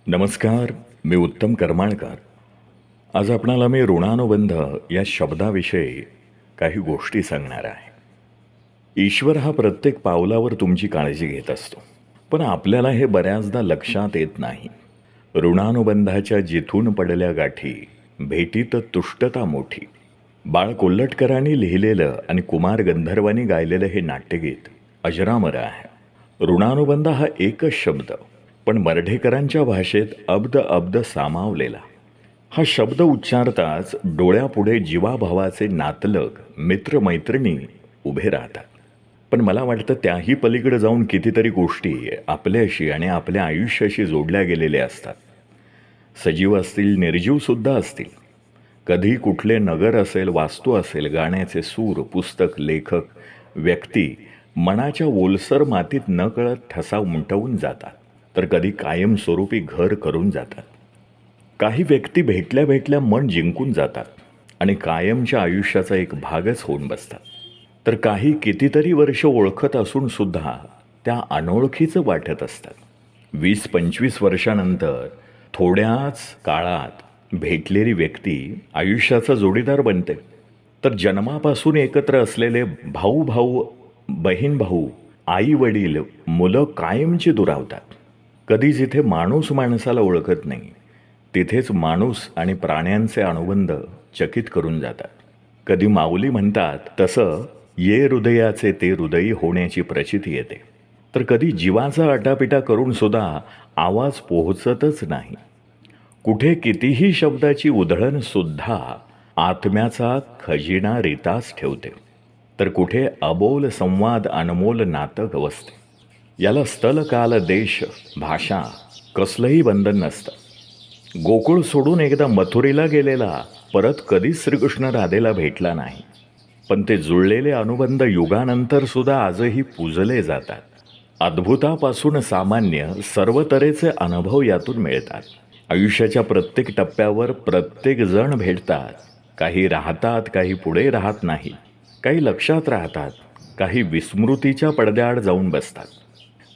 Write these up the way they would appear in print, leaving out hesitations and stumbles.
नमस्कार. मी उत्तम करमाळकर. आज आपणाला मी ऋणानुबंध या शब्दाविषयी काही गोष्टी सांगणार आहे. ईश्वर हा प्रत्येक पावलावर तुमची काळजी घेत असतो, पण आपल्याला हे बऱ्याचदा लक्षात येत नाही. ऋणानुबंधाच्या जिथून पडल्या गाठी, भेटीत तुष्टता मोठी. बाळ कोल्हटकरांनी लिहिलेलं आणि कुमार गंधर्वांनी गायलेलं हे नाट्यगीत अजरामर आहे. ऋणानुबंध हा एकच शब्द, पण मर्ढेकरांच्या भाषेत अब्द अब्द सामावलेला. हा शब्द उच्चारताच डोळ्यापुढे जीवाभावाचे नातलग मित्रमैत्रिणी उभे राहतात. पण मला वाटतं त्याही पलीकडे जाऊन कितीतरी गोष्टी आपल्याशी आणि आपल्या आयुष्याशी जोडल्या गेलेल्या असतात. सजीव असतील, निर्जीवसुद्धा असतील. कधी कुठले नगर असेल, वास्तू असेल, गाण्याचे सूर, पुस्तक, लेखक, व्यक्ती मनाच्या ओलसर मातीत नकळत ठसा उमटवून जातात, तर कधी कायमस्वरूपी घर करून जातात. काही व्यक्ती भेटल्या भेटल्या मन जिंकून जातात आणि कायमच्या आयुष्याचा एक भागच होऊन बसतात. तर काही कितीतरी वर्ष ओळखत असून सुद्धा त्या अनोळखीचं वाटत असतात. 20-25 वर्षानंतर थोड्याच काळात भेटलेली व्यक्ती आयुष्याचा जोडीदार बनते. तर जन्मापासून एकत्र असलेले भाऊ भाऊ, बहीण भाऊ, आई वडील, मुलं कायमची दुरावतात. कधी जिथे माणूस माणसाला ओळखत नाही, तिथेच माणूस आणि प्राण्यांचे अनुबंध चकित करून जातात. कधी माऊली म्हणतात तसं ये हृदयाचे ते हृदयी होण्याची प्रचिती येते. तर कधी जीवाचा आटापिटा करून सुद्धा आवाज पोहोचतच नाही. कुठे कितीही शब्दाची उधळण सुद्धा आत्म्याचा खजिना रितास ठेवते. तर कुठे अबोल संवाद अनमोल नातं गवसते. याला स्थल काल देश भाषा कसलंही बंधन नसतं. गोकुळ सोडून एकदा मथुरेला गेलेला परत कधीच श्रीकृष्ण राधेला भेटला नाही, पण ते जुळलेले अनुबंध युगानंतर सुद्धा आजही पूजले जातात. अद्भुतापासून सामान्य सर्व तऱ्हेचे अनुभव यातून मिळतात. आयुष्याच्या प्रत्येक टप्प्यावर प्रत्येक जण भेटतात. काही राहतात, काही पुढे राहत नाही, काही लक्षात राहतात, काही विस्मृतीच्या पडद्याआड जाऊन बसतात.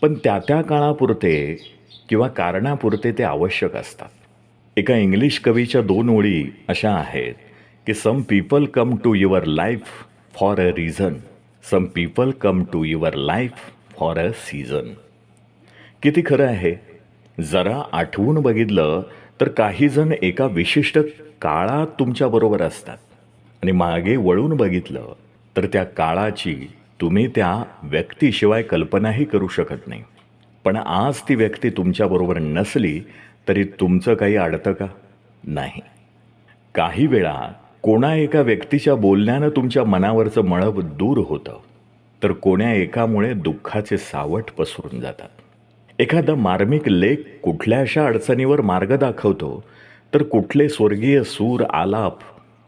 पण त्या त्या काळापुरते किंवा कारणापुरते ते आवश्यक असतात. एका इंग्लिश कवीच्या 2 ओळी अशा आहेत की some people come to your life for a reason, some people come to your life for a season. किती खरं आहे. जरा आठवून बघितलं तर काही जण एका विशिष्ट काळात तुमच्याबरोबर असतात आणि मागे वळून बघितलं तर त्या काळाची तुम्ही त्या व्यक्तीशिवाय कल्पनाही करू शकत नाही. पण आज ती व्यक्ती तुमच्याबरोबर नसली तरी तुमचं काही अडतं का? नाही. काही वेळा कोणा एका व्यक्तीच्या बोलण्यानं तुमच्या मनावरचं मळभ दूर होतं, तर कोण्या एकामुळे दुःखाचे सावट पसरून जातात. एखादा मार्मिक लेख कुठल्याशा अडचणीवर मार्ग दाखवतो, तर कुठले स्वर्गीय सूर आलाप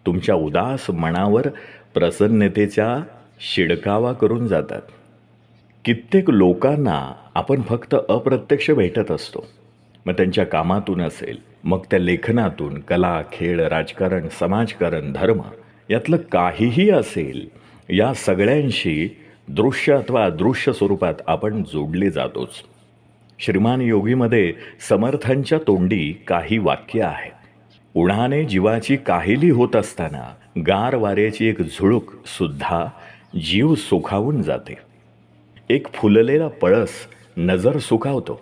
तुमच्या उदास मनावर प्रसन्नतेच्या शिडकावा करून जातात. कित्येक लोकांना आपण फक्त अप्रत्यक्ष भेटत असतो. मग त्यांच्या कामातून असेल, मग त्या लेखनातून, कला, खेळ, राजकारण, समाजकारण, धर्म यातलं काहीही असेल, या सगळ्यांशी दृश्य अथवा अदृश्य स्वरूपात आपण जोडले जातोच. श्रीमान योगीमध्ये समर्थांच्या तोंडी काही वाक्य आहेत. उन्हाने जीवाची काहिली होत असताना गार वाऱ्याची एक झुळूक सुद्धा जीव सुखावून जाते. एक फुललेला पळस नजर सुखावतो.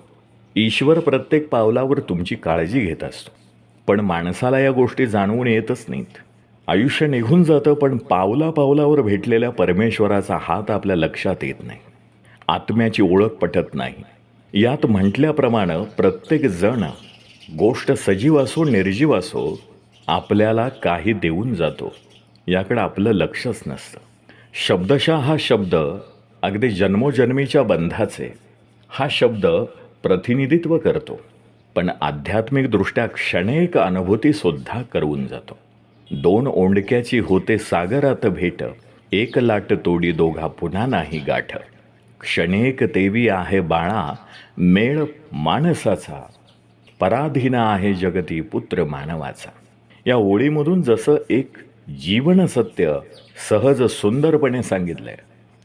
ईश्वर प्रत्येक पावलावर तुमची काळजी घेत असतो, पण माणसाला या गोष्टी जाणवून येतच नाहीत. आयुष्य निघून जातं, पण पावला पावलावर भेटलेल्या परमेश्वराचा हात आपल्या लक्षात येत नाही. आत्म्याची ओळख पटत नाही. यात म्हटल्याप्रमाणे प्रत्येक जण, गोष्ट सजीव असो निर्जीव असो, आपल्याला काही देऊन जातो, याकडे आपलं लक्षच नसतं. शब्दशः हा शब्द अगदी जन्मोजन्मीच्या बंधाचे हा शब्द प्रतिनिधित्व करतो, पण आध्यात्मिकदृष्ट्या क्षणिक अनुभूतीसुद्धा करवून जातो. 2 ओंडक्याची होते सागरात भेट, एक लाट तोडी दोघा पुन्हा नाही गाठ. क्षणिक तेवी आहे बाळा मेळ माणसाचा, पराधीन आहे जगती पुत्र मानवाचा. या ओळीमधून जसं एक जीवन सत्य सहज सुंदरपणे सांगितलंय,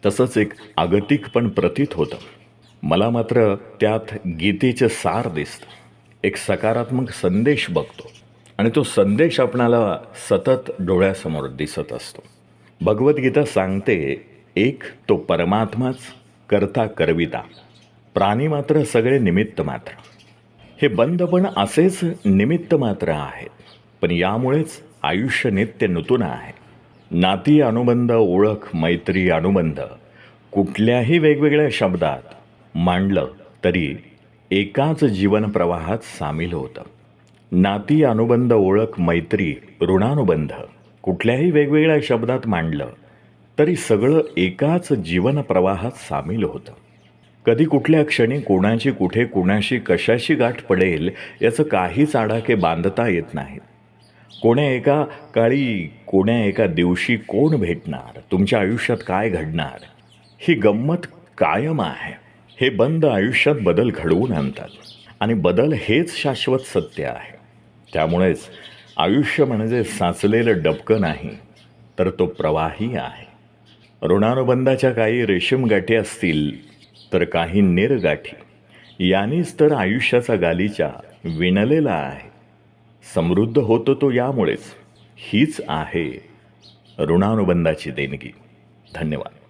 तसंच एक आगतिक पण प्रतीत होतं. मला मात्र त्यात गीतेचं सार दिसतं. एक सकारात्मक संदेश बघतो आणि तो संदेश आपणाला सतत डोळ्यासमोर दिसत असतो. भगवद्गीता सांगते, एक तो परमात्माच, करता करविता, प्राणी मात्र सगळे निमित्त मात्र. हे बंध पण असेच निमित्त मात्र आहेत, पण यामुळेच आयुष्य नित्य नूतन आहे. नाती, अनुबंध, ओळख, मैत्री, अनुबंध कुठल्याही वेगवेगळ्या शब्दात मांडलं तरी एकाच जीवन प्रवाहात सामील होतं. नाती, अनुबंध, ओळख, मैत्री, ऋणानुबंध कुठल्याही वेगवेगळ्या शब्दात मांडलं तरी सगळं एकाच जीवन प्रवाहात सामील होतं. कधी कुठल्या क्षणी कोणाची कुठे कुणाशी कशाशी गाठ पडेल याचं काहीच आडाखे बांधता येत नाहीत. कोण्या एका काळी कोण्या एका दिवशी कोण भेटणार, तुमच्या आयुष्यात काय घडणार, ही गंमत कायम आहे. हे बंध आयुष्यात बदल घडवून आणतात आणि बदल हेच शाश्वत सत्य आहे. त्यामुळेच आयुष्य म्हणजे साचलेलं डबकं नाही, तर तो प्रवाही आहे. ऋणानुबंधाच्या काही रेशीम गाठी असतील तर काही निर्गाठी, यानेच तर आयुष्याचा गालिचा विणलेला आहे. समृद्ध होतो तो यामुळेच. हीच आहे ऋणानुबंधाची देणगी. धन्यवाद.